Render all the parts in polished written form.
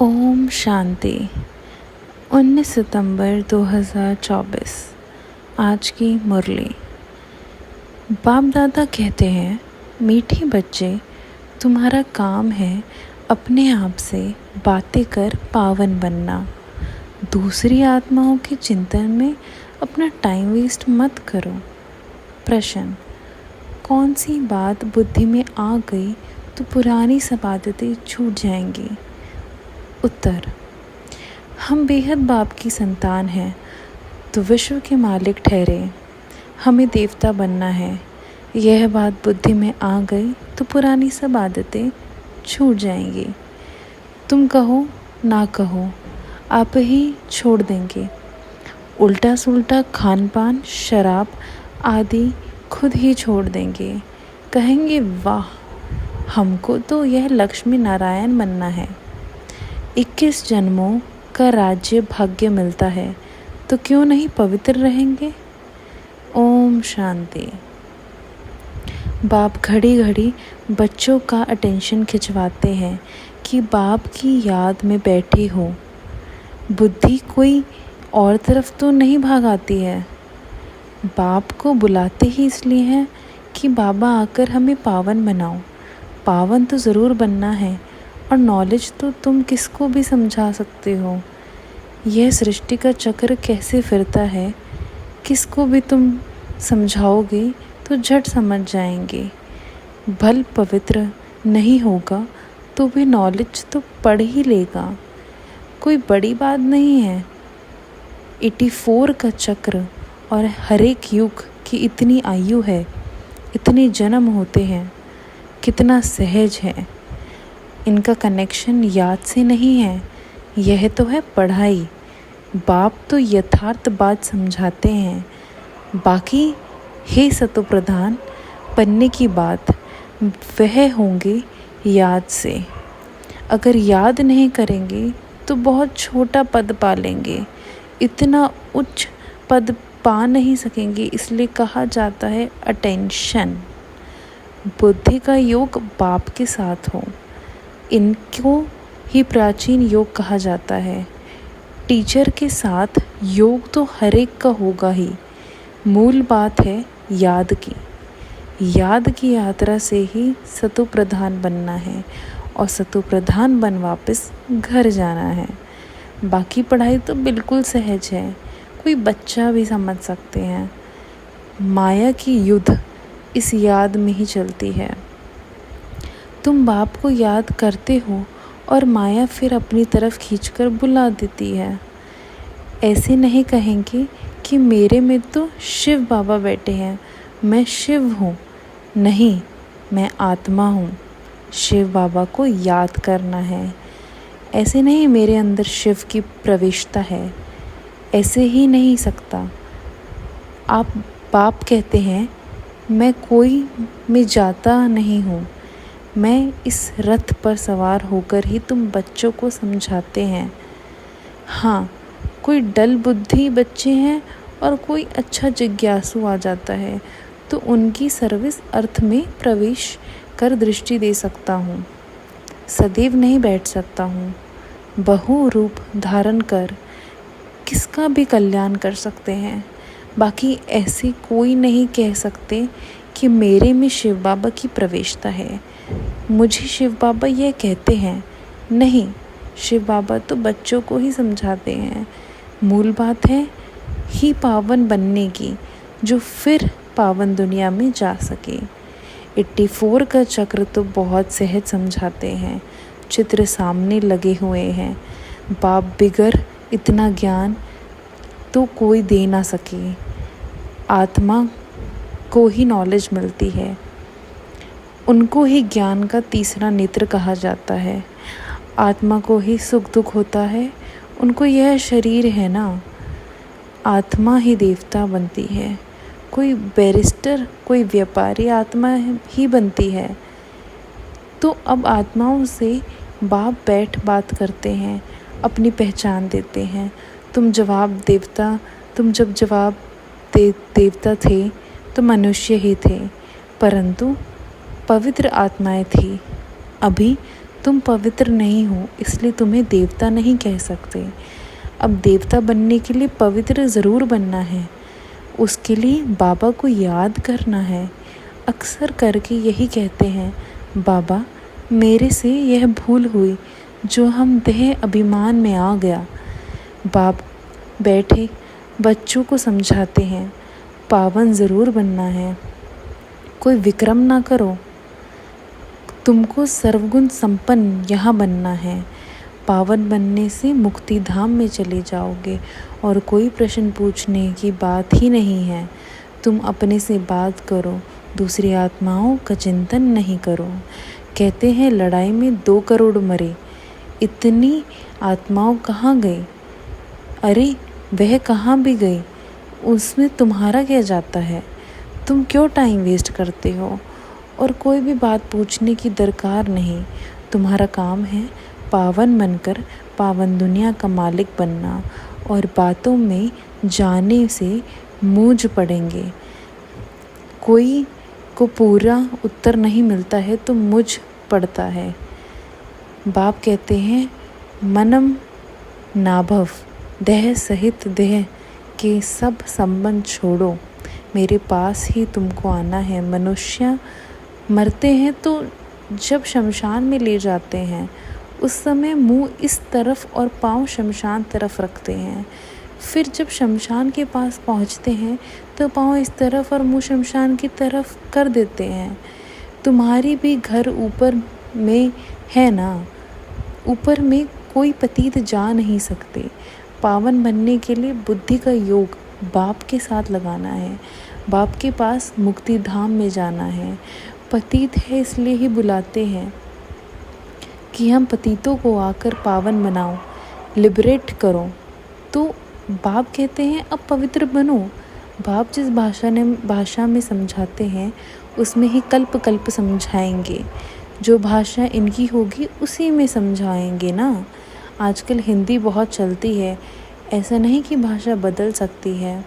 ओम शांति। 19 सितंबर 2024। आज की मुरली। बाप दादा कहते हैं, मीठे बच्चे, तुम्हारा काम है अपने आप से बातें कर पावन बनना। दूसरी आत्माओं के चिंतन में अपना टाइम वेस्ट मत करो। प्रश्न: कौन सी बात बुद्धि में आ गई तो पुरानी सब आदतें छूट जाएंगी? उत्तर: हम बेहद बाप की संतान हैं तो विश्व के मालिक ठहरे। हमें देवता बनना है। यह बात बुद्धि में आ गई तो पुरानी सब आदतें छूट जाएंगी। तुम कहो ना कहो, आप ही छोड़ देंगे। उल्टा सुल्टा खान पान, शराब आदि खुद ही छोड़ देंगे। कहेंगे, वाह, हमको तो यह लक्ष्मी नारायण बनना है। 21 जन्मों का राज्य भाग्य मिलता है तो क्यों नहीं पवित्र रहेंगे? ओम शांति। बाप घड़ी घड़ी बच्चों का अटेंशन खिंचवाते हैं कि बाप की याद में बैठी हो। बुद्धि कोई और तरफ तो नहीं भागाती है। बाप को बुलाते ही इसलिए हैं कि बाबा आकर हमें पावन बनाओ। पावन तो ज़रूर बनना है, और नॉलेज तो तुम किसको भी समझा सकते हो। यह सृष्टि का चक्र कैसे फिरता है, किसको भी तुम समझाओगे तो झट समझ जाएंगे। भल पवित्र नहीं होगा तो भी नॉलेज तो पढ़ ही लेगा। कोई बड़ी बात नहीं है। 84 का चक्र और हर एक युग की इतनी आयु है, इतने जन्म होते हैं, कितना सहज है। इनका कनेक्शन याद से नहीं है, यह तो है पढ़ाई। बाप तो यथार्थ बात समझाते हैं। बाकी हे सतो प्रधान बनने की बात, वह होंगे याद से। अगर याद नहीं करेंगे तो बहुत छोटा पद पा लेंगे, इतना उच्च पद पा नहीं सकेंगे। इसलिए कहा जाता है अटेंशन। बुद्धि का योग बाप के साथ हो, इनको ही प्राचीन योग कहा जाता है। टीचर के साथ योग तो हर एक का होगा ही। मूल बात है याद की। याद की यात्रा से ही सतो प्रधान बनना है, और सतो प्रधान बन वापस घर जाना है। बाकी पढ़ाई तो बिल्कुल सहज है, कोई बच्चा भी समझ सकते हैं। माया की युद्ध इस याद में ही चलती है। तुम बाप को याद करते हो और माया फिर अपनी तरफ खींचकर बुला देती है। ऐसे नहीं कहेंगे कि मेरे में तो शिव बाबा बैठे हैं, मैं शिव हूँ। नहीं, मैं आत्मा हूँ। शिव बाबा को याद करना है। ऐसे नहीं मेरे अंदर शिव की प्रविष्टता है, ऐसे ही नहीं सकता। आप बाप कहते हैं, मैं कोई में जाता नहीं हूँ। मैं इस रथ पर सवार होकर ही तुम बच्चों को समझाते हैं। हाँ, कोई डल बुद्धि बच्चे हैं और कोई अच्छा जिज्ञासु आ जाता है तो उनकी सर्विस अर्थ में प्रवेश कर दृष्टि दे सकता हूँ। सदैव नहीं बैठ सकता हूँ। बहु रूप धारण कर किसका भी कल्याण कर सकते हैं। बाकी ऐसे कोई नहीं कह सकते कि मेरे में शिव बाबा की प्रवेशता है, मुझे शिव बाबा यह कहते हैं। नहीं, शिव बाबा तो बच्चों को ही समझाते हैं। मूल बात है ही पावन बनने की, जो फिर पावन दुनिया में जा सके। 84 का चक्र तो बहुत सहज समझाते हैं। चित्र सामने लगे हुए हैं। बाप बिगर इतना ज्ञान तो कोई दे ना सके। आत्मा को ही नॉलेज मिलती है, उनको ही ज्ञान का तीसरा नेत्र कहा जाता है। आत्मा को ही सुख दुख होता है, उनको यह शरीर है ना। आत्मा ही देवता बनती है। कोई बैरिस्टर, कोई व्यापारी आत्मा ही बनती है। तो अब आत्माओं से बाप बैठ बात करते हैं, अपनी पहचान देते हैं। तुम जब जवाब देवता थे तो मनुष्य ही थे, परंतु पवित्र आत्माएं थी। अभी तुम पवित्र नहीं हो, इसलिए तुम्हें देवता नहीं कह सकते। अब देवता बनने के लिए पवित्र ज़रूर बनना है, उसके लिए बाबा को याद करना है। अक्सर करके यही कहते हैं, बाबा मेरे से यह भूल हुई जो हम देह अभिमान में आ गया। बाप बैठे बच्चों को समझाते हैं, पावन ज़रूर बनना है, कोई विक्रम ना करो, तुमको सर्वगुण संपन्न यहाँ बनना है। पावन बनने से मुक्ति धाम में चले जाओगे और कोई प्रश्न पूछने की बात ही नहीं है। तुम अपने से बात करो, दूसरी आत्माओं का चिंतन नहीं करो। कहते हैं लड़ाई में 2 करोड़ मरे, इतनी आत्माओं कहाँ गई? अरे वह कहाँ भी गई, उसमें तुम्हारा क्या जाता है? तुम क्यों टाइम वेस्ट करते हो? और कोई भी बात पूछने की दरकार नहीं। तुम्हारा काम है पावन बनकर पावन दुनिया का मालिक बनना, और बातों में जाने से मूंझ पड़ेंगे। कोई को पूरा उत्तर नहीं मिलता है तो मुझ पड़ता है। बाप कहते हैं मनम नाभव, देह सहित देह के सब संबंध छोड़ो, मेरे पास ही तुमको आना है। मनुष्य मरते हैं तो जब शमशान में ले जाते हैं उस समय मुंह इस तरफ और पाँव शमशान तरफ रखते हैं। फिर जब शमशान के पास पहुंचते हैं तो पाँव इस तरफ और मुंह शमशान की तरफ कर देते हैं। तुम्हारी भी घर ऊपर में है ना, ऊपर में कोई पतित जा नहीं सकते। पावन बनने के लिए बुद्धि का योग बाप के साथ लगाना है, बाप के पास मुक्ति धाम में जाना है। पतित है इसलिए ही बुलाते हैं कि हम पतितों को आकर पावन बनाओ, लिबरेट करो। तो बाप कहते हैं अब पवित्र बनो। बाप जिस भाषा में समझाते हैं उसमें ही कल्प कल्प समझाएंगे। जो भाषा इनकी होगी उसी में समझाएंगे ना। आजकल हिंदी बहुत चलती है, ऐसा नहीं कि भाषा बदल सकती है,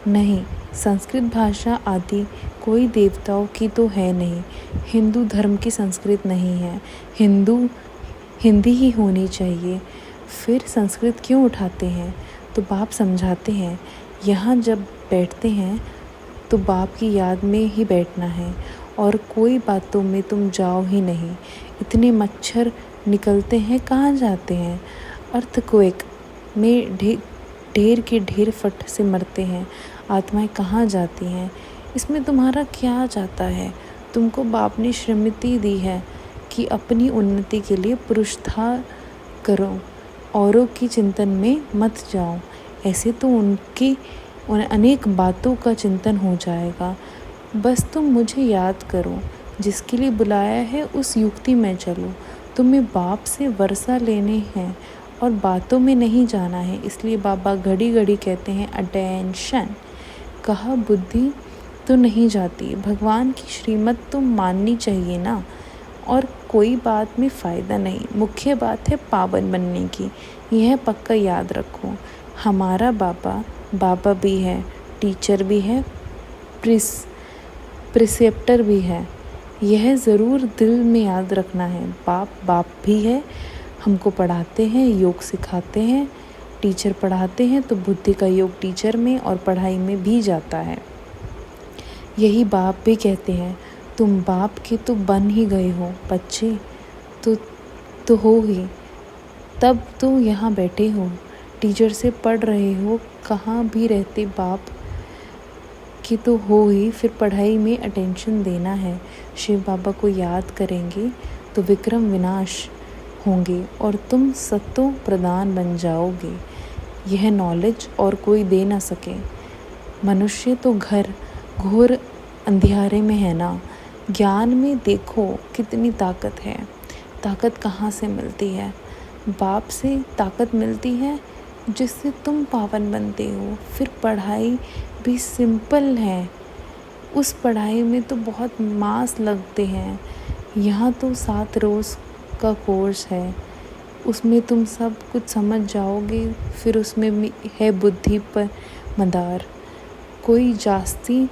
नहीं। संस्कृत भाषा आदि कोई देवताओं की तो है नहीं, हिंदू धर्म की संस्कृत नहीं है। हिंदी ही होनी चाहिए, फिर संस्कृत क्यों उठाते हैं? तो बाप समझाते हैं यहाँ जब बैठते हैं तो बाप की याद में ही बैठना है और कोई बातों में तुम जाओ ही नहीं। इतने मच्छर निकलते हैं, कहाँ जाते हैं? अर्थक्वेक में ढेर के ढेर फट से मरते हैं, आत्माएं कहाँ जाती हैं? इसमें तुम्हारा क्या जाता है? तुमको बाप ने श्रीमति दी है कि अपनी उन्नति के लिए पुरुषार्थ करो, औरों की चिंतन में मत जाओ। ऐसे तो उन अनेक बातों का चिंतन हो जाएगा। बस तुम मुझे याद करो, जिसके लिए बुलाया है उस युक्ति में चलो। तुम्हें बाप से वर्षा लेने हैं और बातों में नहीं जाना है। इसलिए बाबा घड़ी घड़ी कहते हैं अटेंशन। कहा बुद्धि तो नहीं जाती, भगवान की श्रीमत तो माननी चाहिए ना। और कोई बात में फ़ायदा नहीं, मुख्य बात है पावन बनने की। यह पक्का याद रखो। हमारा बाबा भी है, टीचर भी है, प्रिसेप्टर भी है। यह ज़रूर दिल में याद रखना है। बाप भी है, हमको पढ़ाते हैं, योग सिखाते हैं। टीचर पढ़ाते हैं तो बुद्धि का योग टीचर में और पढ़ाई में भी जाता है। यही बाप भी कहते हैं तुम बाप के तो बन ही गए हो बच्चे, तो हो ही, तब तो यहाँ बैठे हो, टीचर से पढ़ रहे हो। कहाँ भी रहते बाप की तो हो ही, फिर पढ़ाई में अटेंशन देना है। शिव बाबा को याद करेंगे तो विक्रम विनाश होंगे और तुम सत्तो प्रधान बन जाओगे। यह नॉलेज और कोई दे ना सके। मनुष्य तो घोर अंधियारे में है ना। ज्ञान में देखो कितनी ताकत है। ताकत कहाँ से मिलती है? बाप से ताकत मिलती है जिससे तुम पावन बनते हो। फिर पढ़ाई भी सिंपल है, उस पढ़ाई में तो बहुत मास लगते हैं। यहाँ तो 7 रोज़ का कोर्स है, उसमें तुम सब कुछ समझ जाओगे। फिर उसमें है बुद्धि पर मदार। कोई जास्ती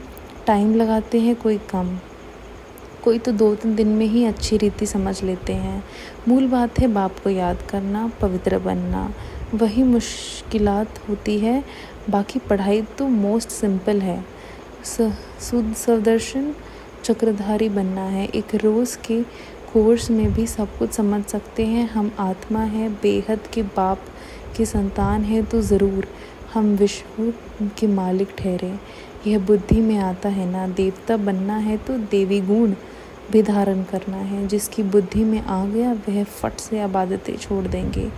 टाइम लगाते हैं, कोई कम। कोई तो 2-3 दिन में ही अच्छी रीति समझ लेते हैं। मूल बात है बाप को याद करना, पवित्र बनना, वही मुश्किलात होती है। बाकी पढ़ाई तो मोस्ट सिंपल है। सुदर्शन चक्रधारी बनना है। एक रोज़ के कोर्स में भी सब कुछ समझ सकते हैं। हम आत्मा है, बेहद के बाप की संतान है, तो ज़रूर हम विश्व के मालिक ठहरे। यह बुद्धि में आता है ना। देवता बनना है तो देवी गुण भी धारण करना है। जिसकी बुद्धि में आ गया वह फट से इबादतें छोड़ देंगे।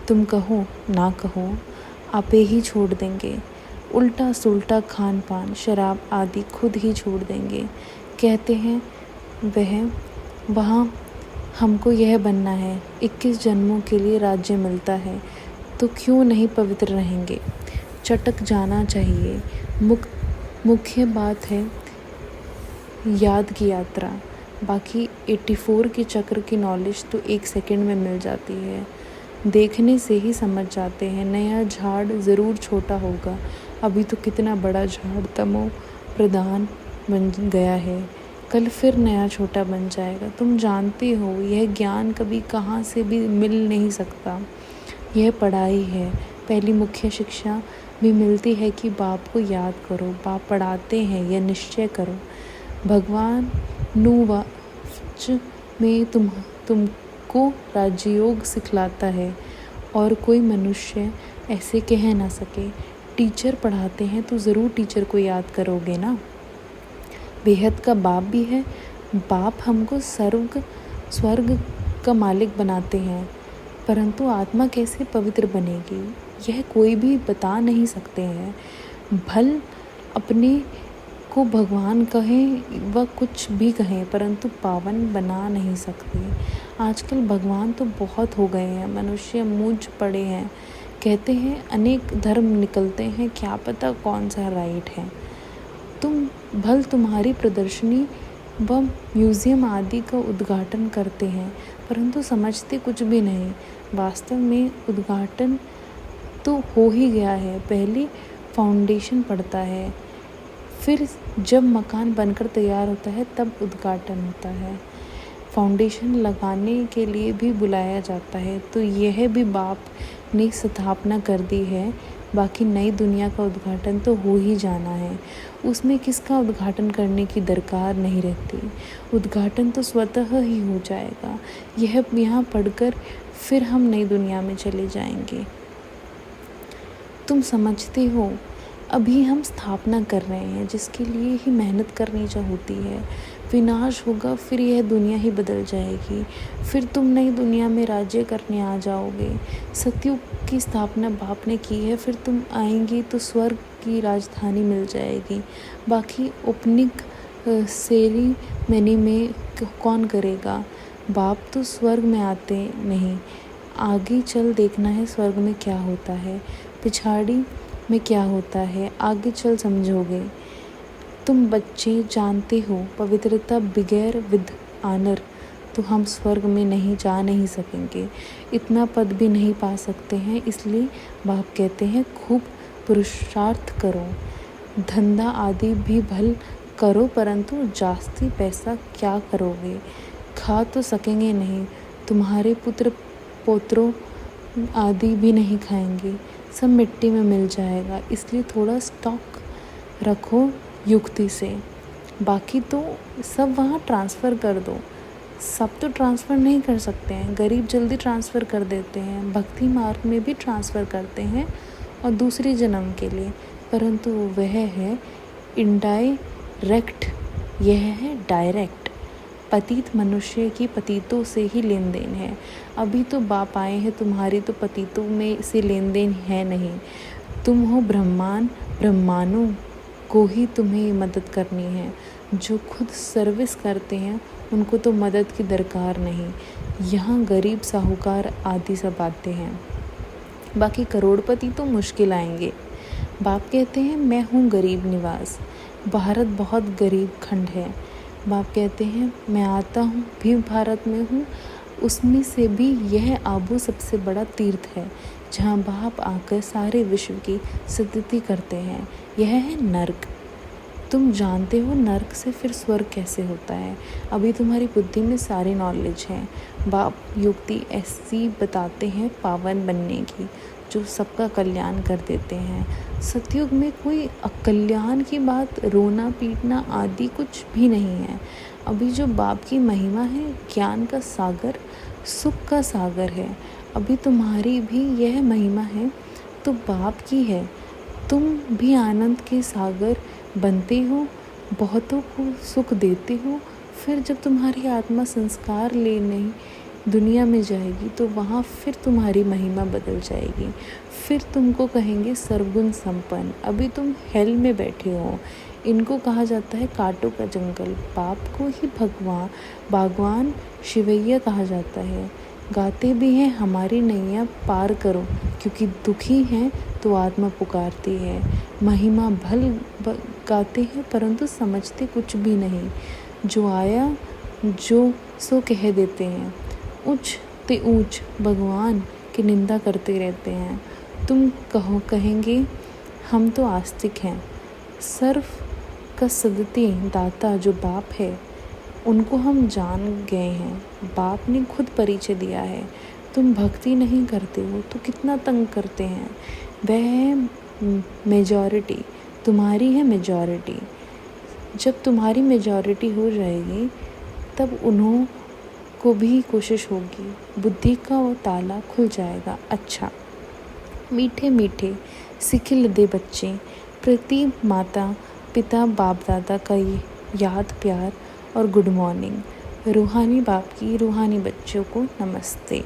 तुम कहो ना कहो, आपे ही छोड़ देंगे। उल्टा सुल्टा खान पान, शराब आदि खुद ही छोड़ देंगे। कहते हैं वहाँ हमको यह बनना है। 21 जन्मों के लिए राज्य मिलता है, तो क्यों नहीं पवित्र रहेंगे। चटक जाना चाहिए। मुख्य बात है याद की यात्रा। बाकी 84 के चक्र की नॉलेज तो 1 सेकंड में मिल जाती है। देखने से ही समझ जाते हैं। नया झाड़ ज़रूर छोटा होगा। अभी तो कितना बड़ा झाड़ तमो प्रधान बन गया है, कल फिर नया छोटा बन जाएगा। तुम जानते हो यह ज्ञान कभी कहाँ से भी मिल नहीं सकता। यह पढ़ाई है। पहली मुख्य शिक्षा भी मिलती है कि बाप को याद करो। बाप पढ़ाते हैं, यह निश्चय करो। भगवान नुवाच में तुमको राजयोग सिखलाता है और कोई मनुष्य ऐसे कह ना सके। टीचर पढ़ाते हैं तो ज़रूर टीचर को याद करोगे ना। बेहद का बाप भी है। बाप हमको स्वर्ग का मालिक बनाते हैं, परंतु आत्मा कैसे पवित्र बनेगी यह कोई भी बता नहीं सकते हैं। भल अपने को भगवान कहें व कुछ भी कहें, परंतु पावन बना नहीं सकते। आजकल भगवान तो बहुत हो गए हैं, मनुष्य मूझ पड़े हैं। कहते हैं अनेक धर्म निकलते हैं, क्या पता कौन सा राइट है। तुम्हारी प्रदर्शनी व म्यूज़ियम आदि का उद्घाटन करते हैं, परंतु समझते कुछ भी नहीं। वास्तव में उद्घाटन तो हो ही गया है। पहले फाउंडेशन पड़ता है, फिर जब मकान बनकर तैयार होता है तब उद्घाटन होता है। फाउंडेशन लगाने के लिए भी बुलाया जाता है, तो यह भी बाप ने स्थापना कर दी है। बाकी नई दुनिया का उद्घाटन तो हो ही जाना है, उसमें किसका उद्घाटन करने की दरकार नहीं रहती। उद्घाटन तो स्वतः ही हो जाएगा। यह यहाँ पढ़कर फिर हम नई दुनिया में चले जाएंगे। तुम समझते हो अभी हम स्थापना कर रहे हैं, जिसके लिए ही मेहनत करनी होती है। विनाश होगा, फिर यह दुनिया ही बदल जाएगी। फिर तुम नई दुनिया में राज्य करने आ जाओगे। सतयुग की स्थापना बाप ने की है, फिर तुम आएंगी तो स्वर्ग की राजधानी मिल जाएगी। बाकी ओपनिंग सेरेमनी में कौन करेगा। बाप तो स्वर्ग में आते नहीं। आगे चल देखना है स्वर्ग में क्या होता है, पिछाड़ी में क्या होता है, आगे चल समझोगे। तुम बच्चे जानते हो पवित्रता बगैर विद आनर तो हम स्वर्ग में नहीं सकेंगे। इतना पद भी नहीं पा सकते हैं। इसलिए बाप कहते हैं खूब पुरुषार्थ करो, धंधा आदि भी भल करो, परंतु जास्ती पैसा क्या करोगे। खा तो सकेंगे नहीं, तुम्हारे पुत्र पोत्रों आदि भी नहीं खाएंगे, सब मिट्टी में मिल जाएगा। इसलिए थोड़ा स्टॉक रखो युक्ति से। बाकी तो सब वहाँ ट्रांसफ़र कर दो। सब तो ट्रांसफ़र नहीं कर सकते हैं। गरीब जल्दी ट्रांसफ़र कर देते हैं, भक्ति मार्ग में भी ट्रांसफ़र करते हैं और दूसरे जन्म के लिए, परंतु वह है इनडायरेक्ट, यह है डायरेक्ट। पतित मनुष्य की पतितों से ही लेन देन है। अभी तो बाप आए हैं, तुम्हारी तो पतितों में से लेन देन है नहीं। तुम हो ब्रह्मानों को ही तुम्हें मदद करनी है। जो खुद सर्विस करते हैं उनको तो मदद की दरकार नहीं। यहाँ गरीब साहूकार आदि सब आते हैं, बाकी करोड़पति तो मुश्किल आएंगे। बाप कहते हैं मैं हूँ गरीब निवास। भारत बहुत गरीब खंड है। बाप कहते हैं मैं आता हूँ भी भारत में हूँ, उसमें से भी यह आबू सबसे बड़ा तीर्थ है, जहाँ बाप आकर सारे विश्व की स्थिति करते हैं। यह है नर्क। तुम जानते हो नर्क से फिर स्वर्ग कैसे होता है। अभी तुम्हारी बुद्धि में सारी नॉलेज है। बाप युक्ति ऐसी बताते हैं पावन बनने की, जो सबका कल्याण कर देते हैं। सतयुग में कोई अकल्याण की बात, रोना पीटना आदि कुछ भी नहीं है। अभी जो बाप की महिमा है, ज्ञान का सागर, सुख का सागर है। अभी तुम्हारी भी यह महिमा है तो बाप की है। तुम भी आनंद के सागर बनते हो, बहुतों को सुख देते हो। फिर जब तुम्हारी आत्मा संस्कार लेने दुनिया में जाएगी तो वहाँ फिर तुम्हारी महिमा बदल जाएगी। फिर तुमको कहेंगे सर्वगुण संपन्न। अभी तुम हेल में बैठे हो। इनको कहा जाता है कांटों का जंगल। बाप को ही बागवान शिवैया कहा जाता है। गाते भी हैं हमारी नैया पार करो, क्योंकि दुखी हैं तो आत्मा पुकारती है। महिमा भल गाते हैं परंतु समझते कुछ भी नहीं। जो आया जो सो कह देते हैं। ऊंच ते ऊंच भगवान की निंदा करते रहते हैं। तुम कहेंगे हम तो आस्तिक हैं। सर्व का सदती दाता जो बाप है, उनको हम जान गए हैं। बाप ने खुद परिचय दिया है। तुम भक्ति नहीं करते हो तो कितना तंग करते हैं। वह है मेजॉरिटी, तुम्हारी है मेजॉरिटी। जब तुम्हारी मेजॉरिटी हो जाएगी तब उन्हों को भी कोशिश होगी, बुद्धि का वो ताला खुल जाएगा। अच्छा, मीठे मीठे सिखिल दे बच्चे, प्रति माता पिता बाप दादा का याद प्यार और गुड मॉर्निंग। रूहानी बाप की रूहानी बच्चों को नमस्ते।